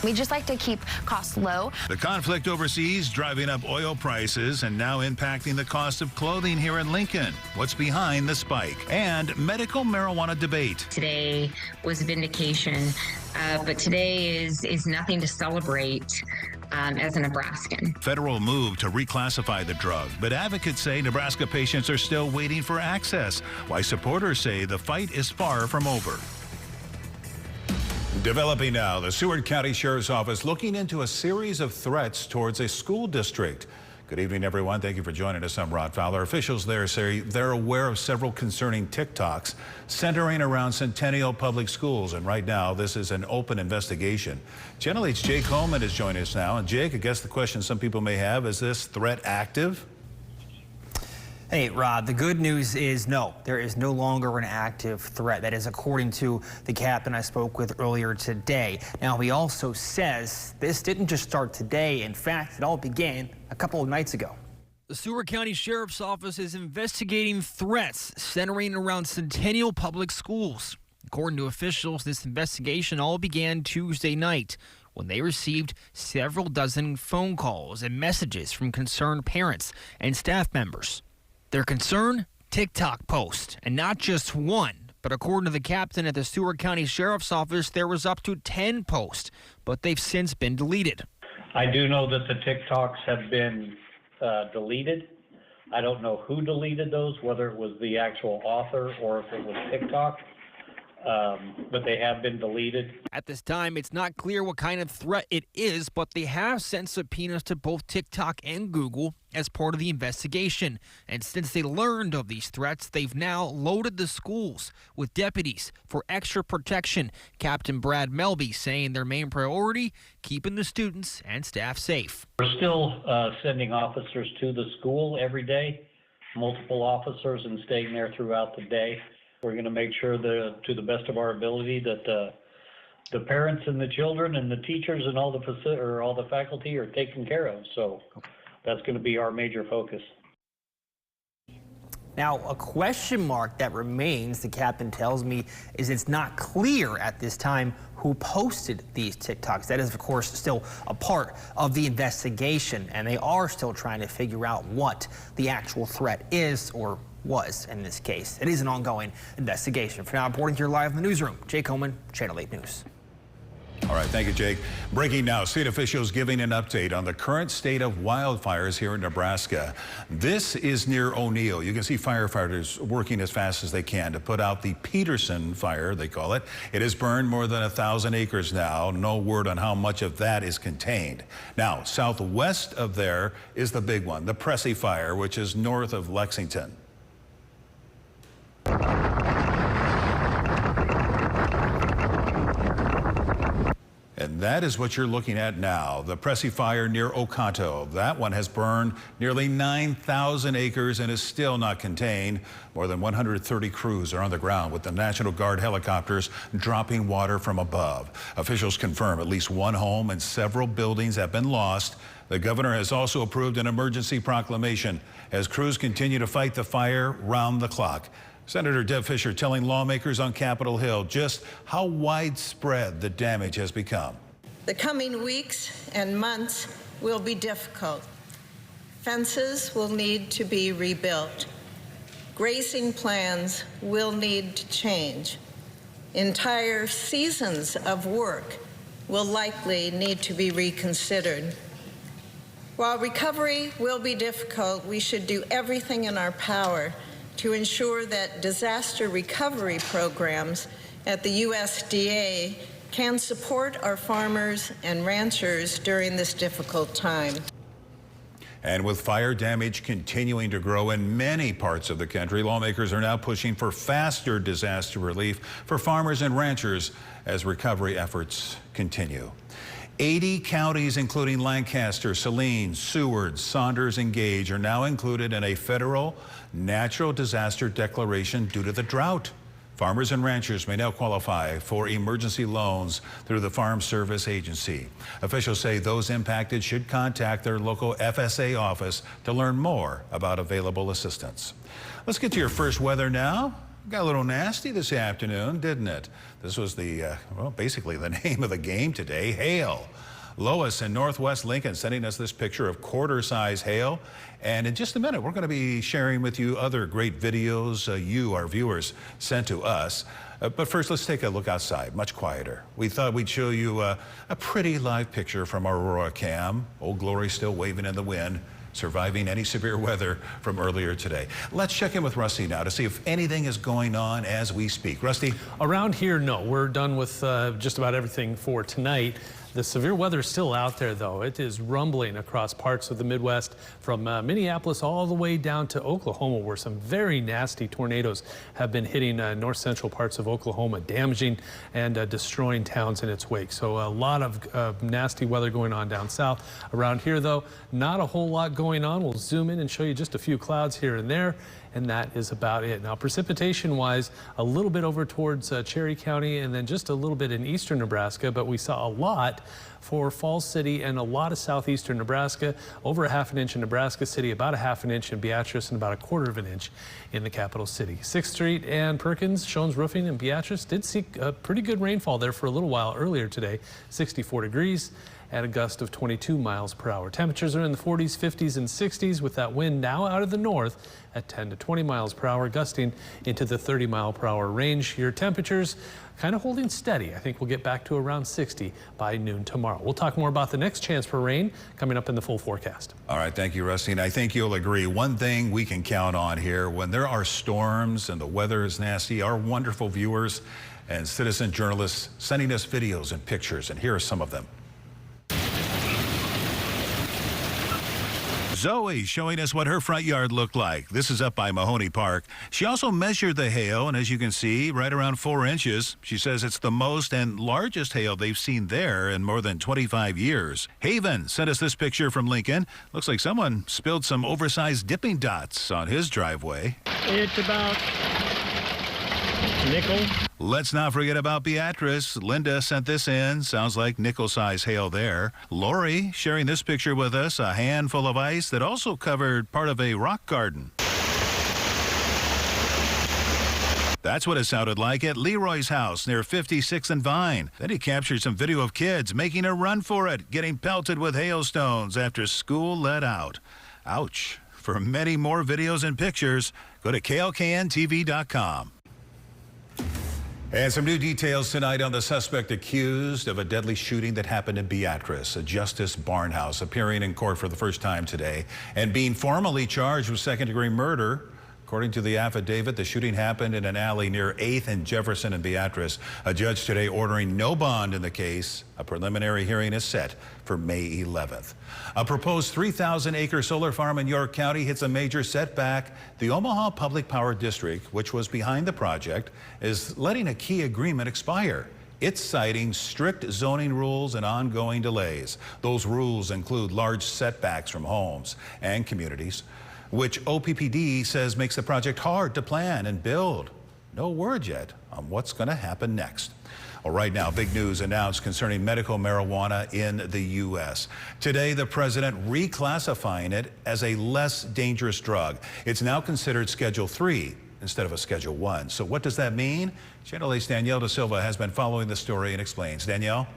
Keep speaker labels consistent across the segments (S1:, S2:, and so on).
S1: We just like to keep costs low.
S2: The conflict overseas driving up oil prices and now impacting the cost of clothing here in Lincoln. What's behind the spike? And medical marijuana debate.
S3: Today was vindication, but today is nothing to celebrate as a Nebraskan.
S2: Federal move to reclassify the drug, but advocates say Nebraska patients are still waiting for access, while supporters say the fight is far from over. Developing now, the Seward County Sheriff's Office looking into a series of threats towards a school district. Good evening, everyone. Thank you for joining us. I'm Rod Fowler. Officials there say they're aware of several concerning TikToks centering around Centennial Public Schools. And right now, this is an open investigation. Channel 8's Jake Holman is joining us now. And Jake, I guess the question some people may have, is this threat active?
S4: Hey, Rod, the good news is no, there is no longer an active threat. That is according to the captain I spoke with earlier today. Now, he also says this didn't just start today. In fact, it all began a couple of nights ago.
S5: The Seward County Sheriff's Office is investigating threats centering around Centennial Public Schools. According to officials, this investigation all began Tuesday night when they received several dozen phone calls and messages from concerned parents and staff members. Their concern? TikTok posts, and not just one. But according to the captain at the Seward County Sheriff's Office, there was up to 10 posts, but they've since been deleted.
S6: I do know that the TikToks have been deleted. I don't know who deleted those, whether it was the actual author or if it was TikTok, but they have been deleted.
S5: At this time, it's not clear what kind of threat it is, but they have sent subpoenas to both TikTok and Google as part of the investigation. And since they learned of these threats, they've now loaded the schools with deputies for extra protection. Captain Brad Melby saying their main priority, keeping the students and staff safe.
S6: We're still sending officers to the school every day, multiple officers, and staying there throughout the day. We're going to make sure that, to the best of our ability, that the parents and the children and the teachers and all the faculty are taken care of. So that's going to be our major focus.
S4: Now, a question mark that remains, the captain tells me, is it's not clear at this time who posted these TikToks. That is, of course, still a part of the investigation, and they are still trying to figure out what the actual threat is, or was in this case. It is an ongoing investigation. For now, reporting here live in the newsroom, Jake Holman, Channel 8 News.
S2: All right, thank you, Jake. Breaking now, state officials giving an update on the current state of wildfires here in Nebraska. This is near O'Neill. You can see firefighters working as fast as they can to put out the Peterson fire, they call it. It has burned more than 1,000 acres now. No word on how much of that is contained. Now, southwest of there is the big one, the Pressy fire, which is north of Lexington. And that is what you're looking at now, the Pressy fire near Oconto. That one has burned nearly 9,000 acres and is still not contained. More than 130 crews are on the ground with the National Guard helicopters dropping water from above. Officials confirm at least one home and several buildings have been lost. The governor has also approved an emergency proclamation as crews continue to fight the fire round the clock. Senator Deb Fischer telling lawmakers on Capitol Hill just how widespread the damage has become.
S7: The coming weeks and months will be difficult. Fences will need to be rebuilt. Grazing plans will need to change. Entire seasons of work will likely need to be reconsidered. While recovery will be difficult, we should do everything in our power to ensure that disaster recovery programs at the USDA can support our farmers and ranchers during this difficult time.
S2: And with fire damage continuing to grow in many parts of the country, lawmakers are now pushing for faster disaster relief for farmers and ranchers as recovery efforts continue. 80 counties, including Lancaster, Saline, Seward, Saunders, and Gage, are now included in a federal natural disaster declaration due to the drought. Farmers and ranchers may now qualify for emergency loans through the Farm Service Agency. Officials say those impacted should contact their local FSA office to learn more about available assistance. Let's get to your first weather now. Got a little nasty this afternoon, didn't it? This was the, well, basically the name of the game today, hail. Lois in Northwest Lincoln sending us this picture of quarter-size hail. And in just a minute, we're going to be sharing with you other great videos you, our viewers, sent to us. But first, let's take a look outside, much quieter. We thought we'd show you a pretty live picture from our Aurora cam. Old Glory still waving in the wind, surviving any severe weather from earlier today. Let's check in with Rusty now to see if anything is going on as we speak. Rusty?
S8: Around here, no. We're done with just about everything for tonight. The severe weather is still out there, though. It is rumbling across parts of the Midwest from Minneapolis all the way down to Oklahoma, where some very nasty tornadoes have been hitting north central parts of Oklahoma, damaging and destroying towns in its wake. So a lot of nasty weather going on down south. Around here, though, not a whole lot going on. We'll zoom in and show you just a few clouds here and there, and that is about it. Now, precipitation-wise, a little bit over towards Cherry County and then just a little bit in eastern Nebraska, but we saw a lot for Falls City and a lot of southeastern Nebraska, over 1/2 inch in Nebraska City, about 1/2 inch in Beatrice, and about 1/4 inch in the capital city. 6th Street and Perkins, Shones Roofing and Beatrice did see a pretty good rainfall there for a little while earlier today, 64 degrees. At a gust of 22 miles per hour. Temperatures are in the 40s, 50s, and 60s with that wind now out of the north at 10 to 20 miles per hour, gusting into the 30 mile per hour range. Your temperatures kind of holding steady. I think we'll get back to around 60 by noon tomorrow. We'll talk more about the next chance for rain coming up in the full forecast.
S2: All right, thank you, Rusty. And I think you'll agree, one thing we can count on here, when there are storms and the weather is nasty, our wonderful viewers and citizen journalists sending us videos and pictures, and here are some of them. Zoe showing us what her front yard looked like. This is up by Mahoney Park. She also measured the hail, and as you can see, right around 4 inches. She says it's the most and largest hail they've seen there in more than 25 years. Haven sent us this picture from Lincoln. Looks like someone spilled some oversized dipping dots on his driveway.
S9: It's about nickel.
S2: Let's not forget about Beatrice. Linda sent this in. Sounds like nickel-size hail there. Lori sharing this picture with us, a handful of ice that also covered part of a rock garden. That's what it sounded like at Leroy's house near 56th and Vine. Then he captured some video of kids making a run for it, getting pelted with hailstones after school let out. Ouch. For many more videos and pictures, go to klkntv.com. And some new details tonight on the suspect accused of a deadly shooting that happened in Beatrice. A Justice Barnhouse appearing in court for the first time today and being formally charged with second-degree murder. According to the affidavit, the shooting happened in an alley near 8th and Jefferson and Beatrice. A judge today ordering no bond in the case. A preliminary hearing is set for May 11th. A proposed 3,000-acre solar farm in York County hits a major setback. The Omaha Public Power District, which was behind the project, is letting a key agreement expire. It's citing strict zoning rules and ongoing delays. Those rules include large setbacks from homes and communities, which OPPD says makes the project hard to plan and build. No word yet on what's going to happen next. Well, right now, big news announced concerning medical marijuana in the U.S. Today, the president reclassifying it as a less dangerous drug. It's now considered Schedule 3 instead of a Schedule 1. So what does that mean? Channel 8's Danielle Da Silva has been following the story and explains. Danielle?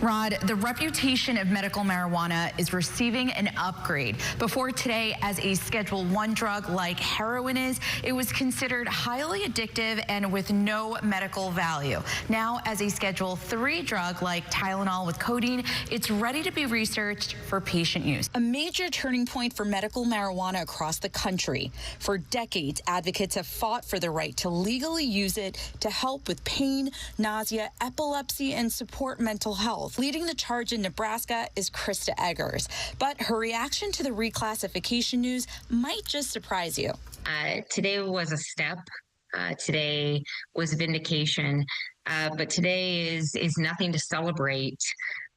S1: Rod, the reputation of medical marijuana is receiving an upgrade. Before today, as a Schedule 1 drug like heroin is, it was considered highly addictive and with no medical value. Now, as a Schedule 3 drug like Tylenol with codeine, it's ready to be researched for patient use.
S10: A major turning point for medical marijuana across the country. For decades, advocates have fought for the right to legally use it to help with pain, nausea, epilepsy, and support mental health. Leading the charge in Nebraska is Krista Eggers, but her reaction to the reclassification news might just surprise you.
S3: Today was a step. Today was vindication, but today is nothing to celebrate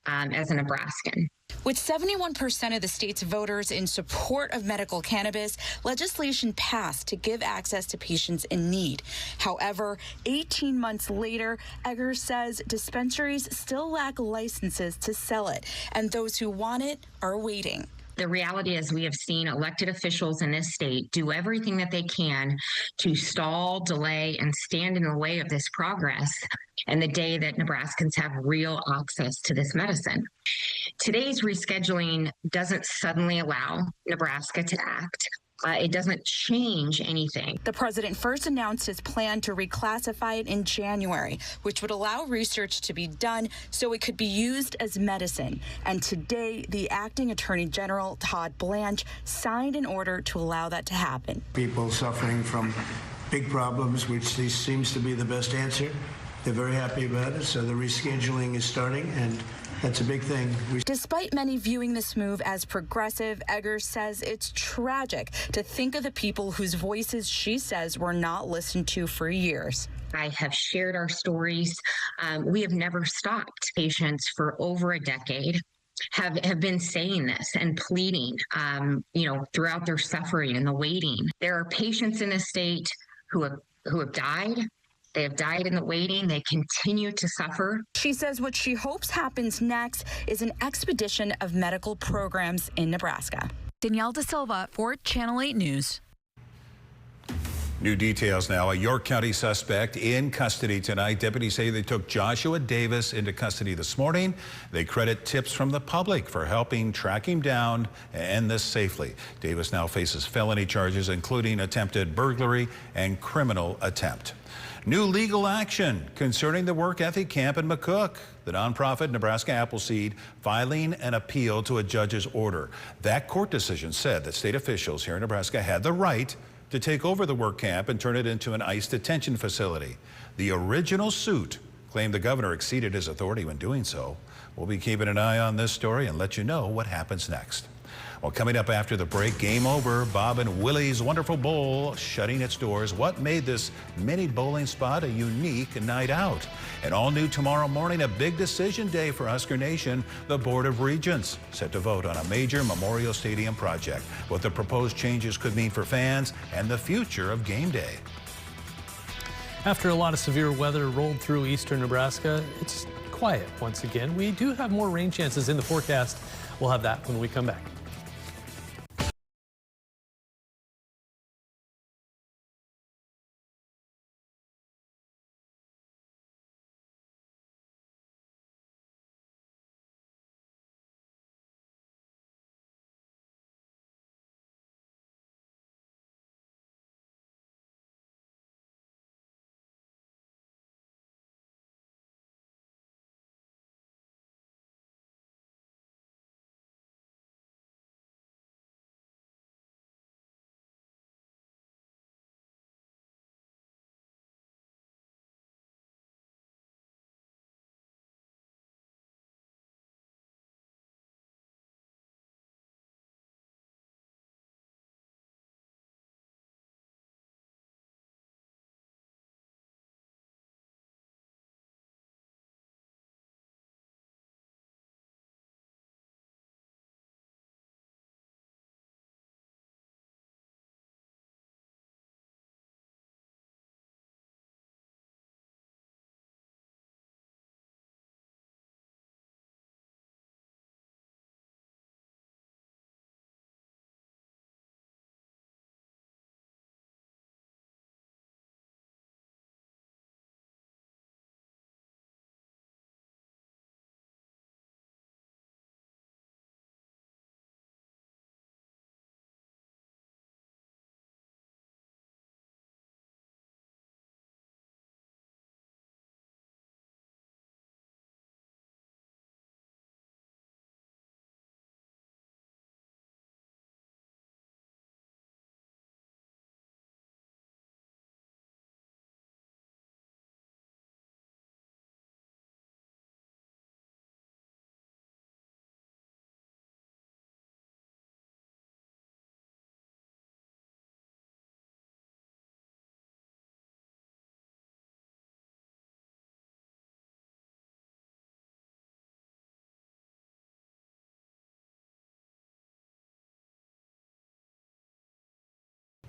S3: as a Nebraskan.
S10: With 71% of the state's voters in support of medical cannabis, legislation passed to give access to patients in need. However, 18 months later, Eggers says dispensaries still lack licenses to sell it, and those who want it are waiting.
S3: The reality is we have seen elected officials in this state do everything that they can to stall, delay, and stand in the way of this progress and the day that Nebraskans have real access to this medicine. Today's rescheduling doesn't suddenly allow Nebraska to act. It doesn't change anything.
S10: The president first announced his plan to reclassify it in January, which would allow research to be done so it could be used as medicine. And today, the acting attorney general, Todd Blanche, signed an order to allow that to happen.
S9: People suffering from big problems, which this seems to be the best answer. They're very happy about it, so the rescheduling is starting, and that's a big thing.
S10: Despite many viewing this move as progressive, Eggers says it's tragic to think of the people whose voices she says were not listened to for years.
S3: I have shared our stories. We have never stopped. Patients for over a decade have been saying this and pleading, throughout their suffering and the waiting. There are patients in this state who have died. They have died in the waiting. They continue to suffer.
S10: She says what she hopes happens next is an expedition of medical programs in Nebraska.
S1: Danielle De Silva for Channel 8 News.
S2: New details now. A York County suspect in custody tonight. Deputies say they took Joshua Davis into custody this morning. They credit tips from the public for helping track him down and end this safely. Davis now faces felony charges, including attempted burglary and criminal attempt. New legal action concerning the work ethic camp in McCook. The nonprofit Nebraska Appleseed filing an appeal to a judge's order. That court decision said that state officials here in Nebraska had the right to take over the work camp and turn it into an ICE detention facility. The original suit claimed the governor exceeded his authority when doing so. We'll be keeping an eye on this story and let you know what happens next. Well, coming up after the break, game over. Bob and Willie's Wonderful Bowl shutting its doors. What made this mini bowling spot a unique night out? And all new tomorrow morning, a big decision day for Husker Nation. The Board of Regents set to vote on a major Memorial Stadium project. What the proposed changes could mean for fans and the future of game day.
S8: After a lot of severe weather rolled through eastern Nebraska, it's quiet once again. We do have more rain chances in the forecast. We'll have that when we come back.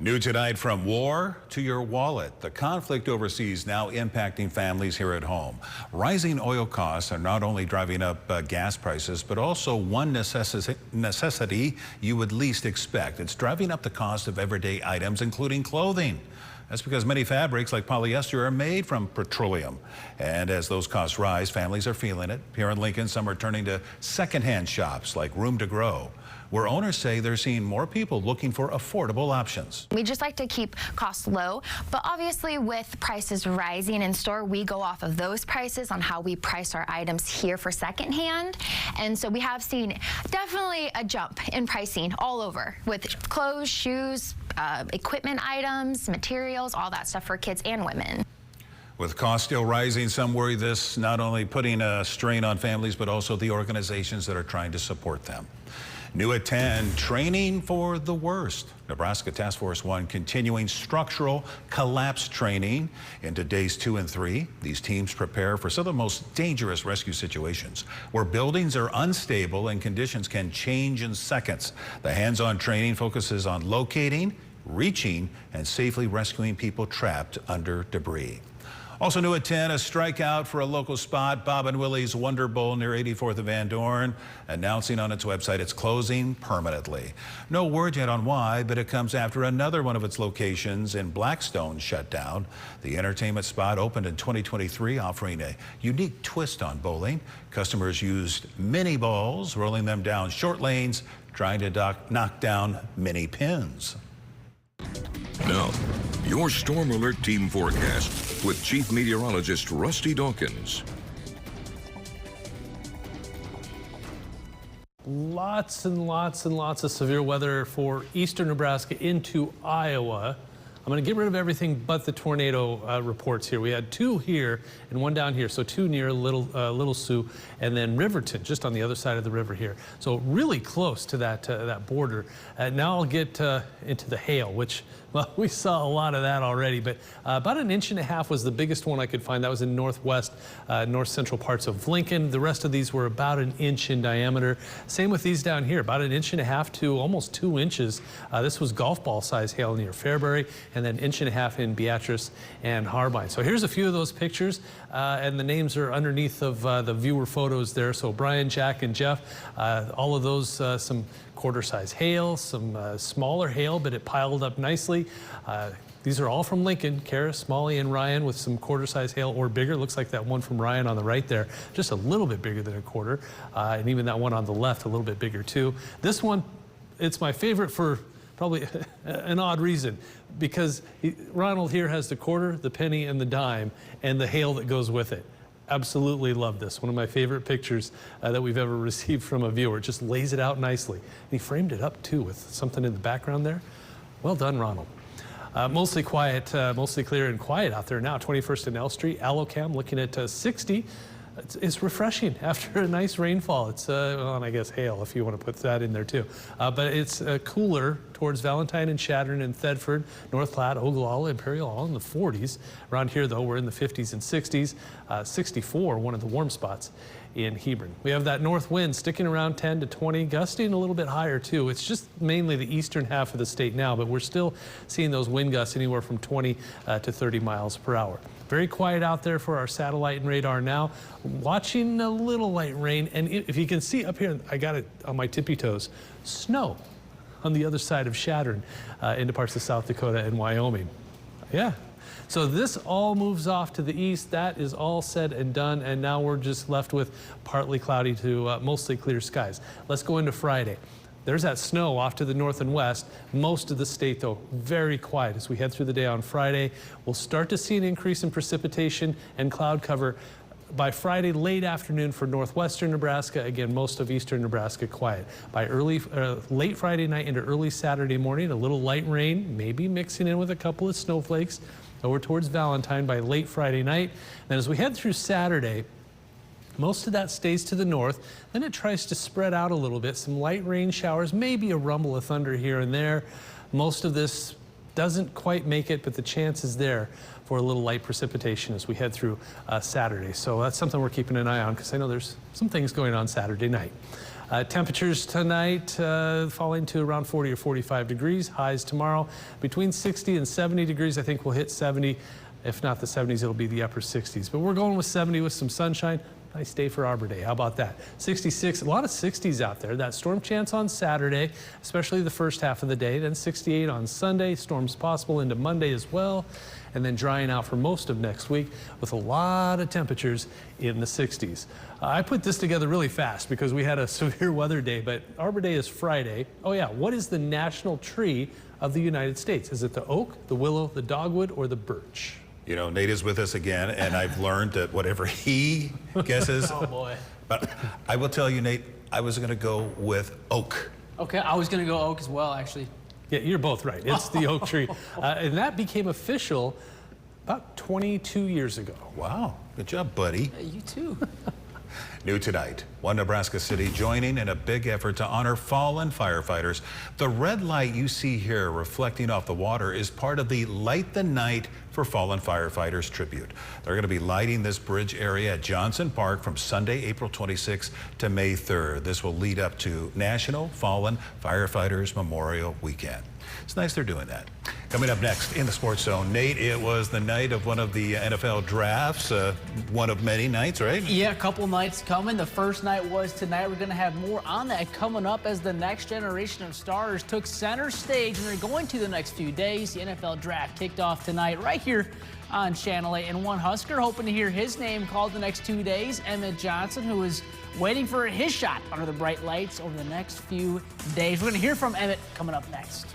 S2: New tonight, from war to your wallet. The conflict overseas now impacting families here at home. Rising oil costs are not only driving up gas prices, but also one necessity you would least expect. It's driving up the cost of everyday items, including clothing. That's because many fabrics like polyester are made from petroleum. And as those costs rise, families are feeling it. Here in Lincoln, some are turning to secondhand shops like Room to Grow, where owners say they're seeing more people looking for affordable options.
S11: We just like to keep costs low, but obviously with prices rising in store, we go off of those prices on how we price our items here for secondhand. And so we have seen definitely a jump in pricing all over with clothes, shoes, equipment items, materials, all that stuff for kids and women.
S2: With costs still rising, some worry this not only putting a strain on families, but also the organizations that are trying to support them. New at 10, training for the worst. Nebraska Task Force 1 continuing structural collapse training into days 2 and 3. These teams prepare for some of the most dangerous rescue situations where buildings are unstable and conditions can change in seconds. The hands-on training focuses on locating, reaching, and safely rescuing people trapped under debris. Also new at 10, a strikeout for a local spot, Bob and Willie's Wonder Bowl near 84th and Van Dorn, announcing on its website it's closing permanently. No word yet on why, but it comes after another one of its locations in Blackstone shut down. The entertainment spot opened in 2023, offering a unique twist on bowling. Customers used mini balls, rolling them down short lanes, trying to knock down mini pins.
S12: Now, your Storm Alert Team forecast with Chief Meteorologist Rusty Dawkins.
S8: Lots and lots and lots of severe weather for eastern Nebraska into Iowa. I'm going to get rid of everything but the tornado reports here. We had 2 here and 1 down here, so 2 near Little Sioux, and then Riverton, just on the other side of the river here. So really close to that border. Now I'll get into the hail, which, well, we saw a lot of that already, but about 1.5 inches was the biggest one I could find. That was in northwest, north central parts of Lincoln. The rest of these were about 1 inch in diameter. Same with these down here, about 1.5 inches to almost 2 inches. This was golf ball size hail near Fairbury, and then 1.5 inches in Beatrice and Harbine. So here's a few of those pictures, and the names are underneath of the viewer photos there. So Brian, Jack, and Jeff, all of those, some quarter-size hail, some smaller hail, but it piled up nicely. These are all from Lincoln, Karis, Molly, and Ryan with some quarter-size hail or bigger. Looks like that one from Ryan on the right there, just a little bit bigger than a quarter. And even that one on the left, a little bit bigger too. This one, it's my favorite for probably an odd reason, because Ronald here has the quarter, the penny, and the dime, and the hail that goes with it. Absolutely love this. One of my favorite pictures that we've ever received from a viewer. Just lays it out nicely. And he framed it up too with something in the background there. Well done, Ronald. Mostly quiet, mostly clear and quiet out there now. 21st and L Street, Allocam looking at 60. It's refreshing after a nice rainfall. It's, well, and I guess hail if you want to put that in there too. But it's cooler towards Valentine and Chadron and Thedford, North Platte, Ogallala, Imperial, all in the 40s. Around here, though, we're in the 50s and 60s. 64, one of the warm spots in Hebron. We have that north wind sticking around 10 to 20, gusting a little bit higher too. It's just mainly the eastern half of the state now, but we're still seeing those wind gusts anywhere from 20 to 30 miles per hour. Very quiet out there for our satellite and radar now. Watching a little light rain, and if you can see up here, I got it on my tippy toes, snow on the other side of Chadron into parts of South Dakota and Wyoming. Yeah. So this all moves off to the east. That is all said and done, and now we're just left with partly cloudy to mostly clear skies. Let's go into Friday. There's that snow off to the north and west. Most of the state, though, very quiet as we head through the day on Friday. We'll start to see an increase in precipitation and cloud cover by Friday late afternoon for northwestern Nebraska. Again, most of eastern Nebraska quiet. By late Friday night into early Saturday morning, a little light rain, maybe mixing in with a couple of snowflakes over towards Valentine by late Friday night. Then as we head through Saturday, most of that stays to the north. Then it tries to spread out a little bit. Some light rain showers, maybe a rumble of thunder here and there. Most of this doesn't quite make it, but the chance is there for a little light precipitation as we head through Saturday. So that's something we're keeping an eye on, because I know there's some things going on Saturday night. Temperatures tonight falling to around 40 or 45 degrees. Highs tomorrow between 60 and 70 degrees. I think we'll hit 70. If not the 70s, it'll be the upper 60s. But we're going with 70 with some sunshine. Nice day for Arbor Day. How about that? 66, a lot of 60s out there. That storm chance on Saturday, especially the first half of the day. Then 68 on Sunday. Storms possible into Monday as well. And then drying out for most of next week with a lot of temperatures in the 60s. I put this together really fast because we had a severe weather day, but Arbor Day is Friday. Oh yeah, what is the national tree of the United States? Is it the oak, the willow, the dogwood, or the birch?
S2: You know, Nate is with us again, and I've learned that whatever he guesses.
S13: Oh boy.
S2: But I will tell you, Nate, I was going to go with oak.
S13: Okay, I was going to go oak as well, actually.
S8: Yeah, you're both right. It's the oak tree. And that became official about 22 years ago.
S2: Wow. Good job, buddy.
S13: You too.
S2: New tonight, one Nebraska city joining in a big effort to honor fallen firefighters. The red light you see here reflecting off the water is part of the Light the Night for Fallen Firefighters tribute. They're going to be lighting this bridge area at Johnson Park from Sunday, April 26th to May 3rd. This will lead up to National Fallen Firefighters Memorial Weekend. It's nice they're doing that. Coming up next in the Sports Zone, Nate, it was the night of one of the NFL drafts, one of many nights, right?
S13: Yeah, a couple nights coming. The first night was tonight. We're going to have more on that coming up as the next generation of stars took center stage, and they're going to the next few days. The NFL draft kicked off tonight right here on Channel 8, and one Husker hoping to hear his name called the next 2 days, Emmett Johnson, who is waiting for his shot under the bright lights over the next few days. We're going to hear from Emmett coming up next.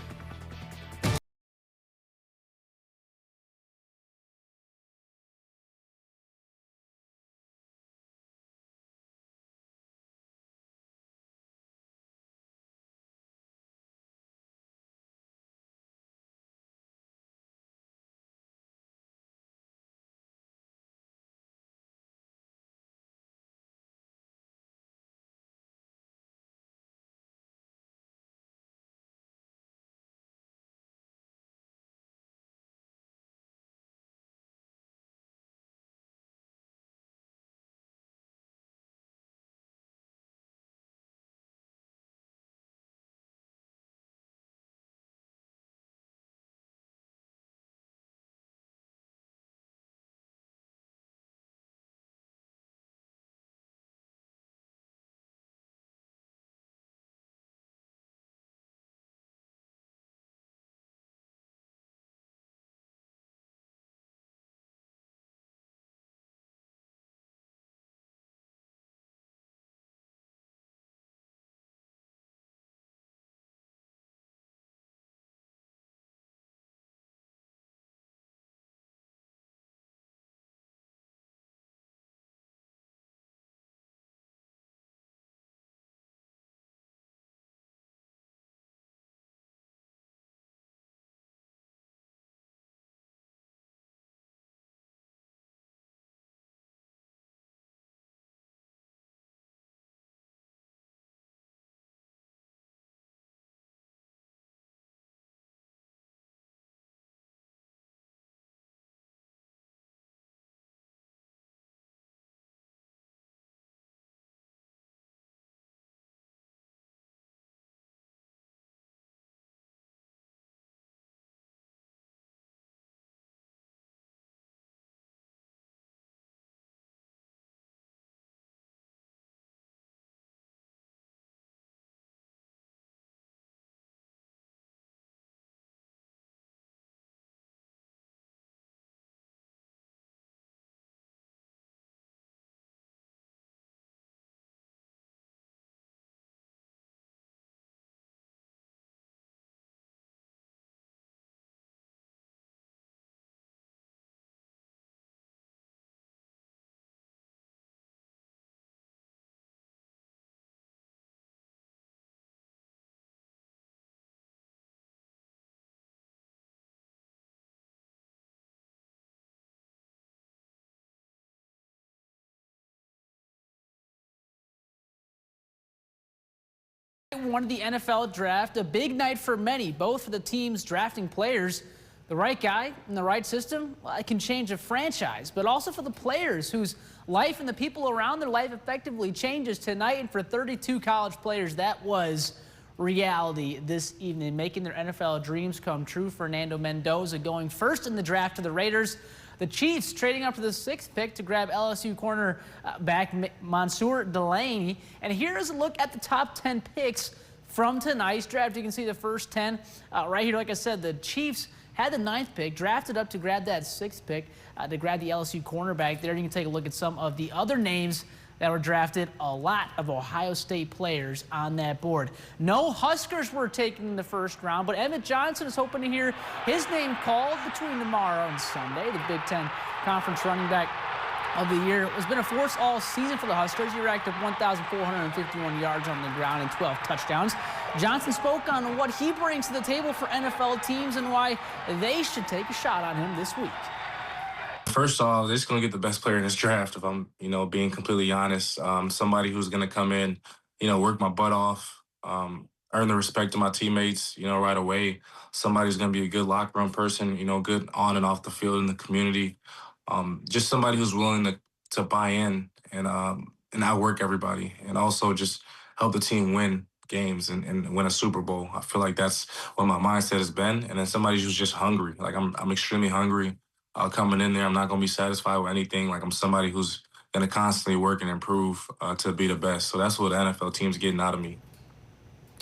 S13: One of the NFL draft, a big night for many, both for the teams drafting players. The right guy in the right system, well, it can change a franchise, but also for the players whose life and the people around their life effectively changes tonight. And for 32 college players, that was reality this evening, making their NFL dreams come true. Fernando Mendoza going first in the draft to the Raiders. The Chiefs trading up to the 6th pick to grab LSU cornerback Mansour Delaney. And here's a look at the top 10 picks from tonight's draft. You can see the first 10 right here. Like I said, the Chiefs had the 9th pick, drafted up to grab that 6th pick to grab the LSU cornerback there. You can take a look at some of the other names that were drafted. A lot of Ohio State players on that board. No Huskers were taken in the first round, but Emmett Johnson is hoping to hear his name called between tomorrow and Sunday. The Big Ten Conference running back of the year has been a force all season for the Huskers. He racked up 1,451 yards on the ground and 12 touchdowns. Johnson spoke on what he brings to the table for NFL teams and why they should take a shot on him this week.
S14: First off, they're just going to get the best player in this draft, if I'm, being completely honest. Somebody who's going to come in, work my butt off, earn the respect of my teammates, right away. Somebody who's going to be a good locker room person, good on and off the field in the community. Just somebody who's willing to buy in and outwork everybody, and also just help the team win games and win a Super Bowl. I feel like that's what my mindset has been. And then somebody who's just hungry. Like I'm extremely hungry. Coming in there, I'm not going to be satisfied with anything. Like I'm somebody who's going to constantly work and improve to be the best. So that's what the NFL team's getting out of me.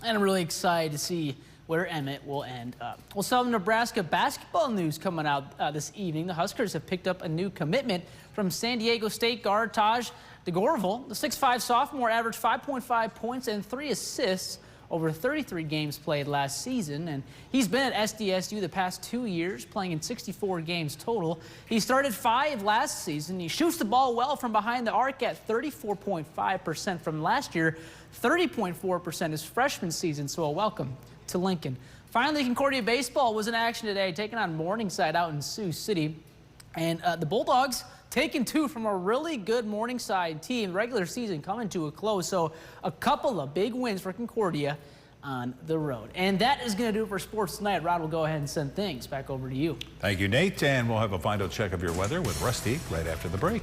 S13: And I'm really excited to see where Emmett will end up. Well, some Nebraska basketball news coming out this evening. The Huskers have picked up a new commitment from San Diego State guard Taj DeGorval. The 6'5 sophomore averaged 5.5 points and 3 assists over 33 games played last season, and he's been at SDSU the past 2 years, playing in 64 games total. He started 5 last season. He shoots the ball well from behind the arc at 34.5% from last year, 30.4% his freshman season, so a welcome to Lincoln. Finally, Concordia baseball was in action today, taking on Morningside out in Sioux City, and the Bulldogs taking 2 from a really good Morningside team. Regular season coming to a close, so a couple of big wins for Concordia on the road. And that is going to do it for sports tonight. Rod will go ahead and send things back over to you.
S2: Thank you, Nate, and we'll have a final check of your weather with Rusty right after the break.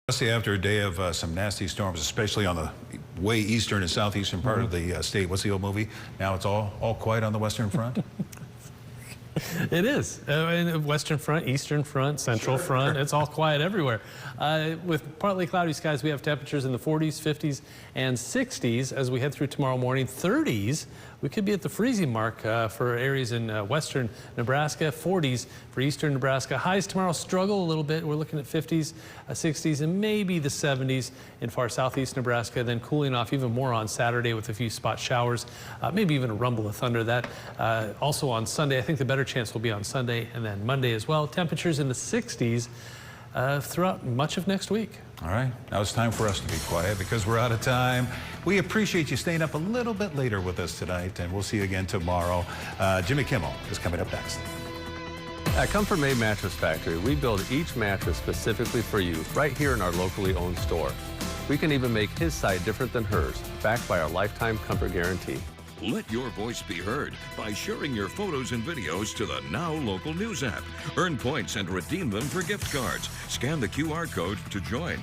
S2: Especially after a day of some nasty storms, especially on the way eastern and southeastern part of the state. What's the old movie? Now it's all quiet on the Western Front?
S8: It is. Western Front, Eastern Front, Central Front, it's all quiet everywhere. With partly cloudy skies, we have temperatures in the 40s, 50s, and 60s as we head through tomorrow morning. 30s, we could be at the freezing mark for areas in western Nebraska, 40s for eastern Nebraska. Highs tomorrow struggle a little bit. We're looking at 50s, 60s, and maybe the 70s in far southeast Nebraska, then cooling off even more on Saturday with a few spot showers, maybe even a rumble of thunder. That also on Sunday. I think the better chance will be on Sunday and then Monday as well. Temperatures in the 60s throughout much of next week.
S2: All right, now it's time for us to be quiet because we're out of time. We appreciate you staying up a little bit later with us tonight, and we'll see you again tomorrow. Jimmy Kimmel is coming up next.
S15: At Comfort Made Mattress Factory, we build each mattress specifically for you right here in our locally owned store. We can even make his side different than hers, backed by our lifetime comfort guarantee.
S12: Let your voice be heard by sharing your photos and videos to the Now Local News app. Earn points and redeem them for gift cards. Scan the QR code to join.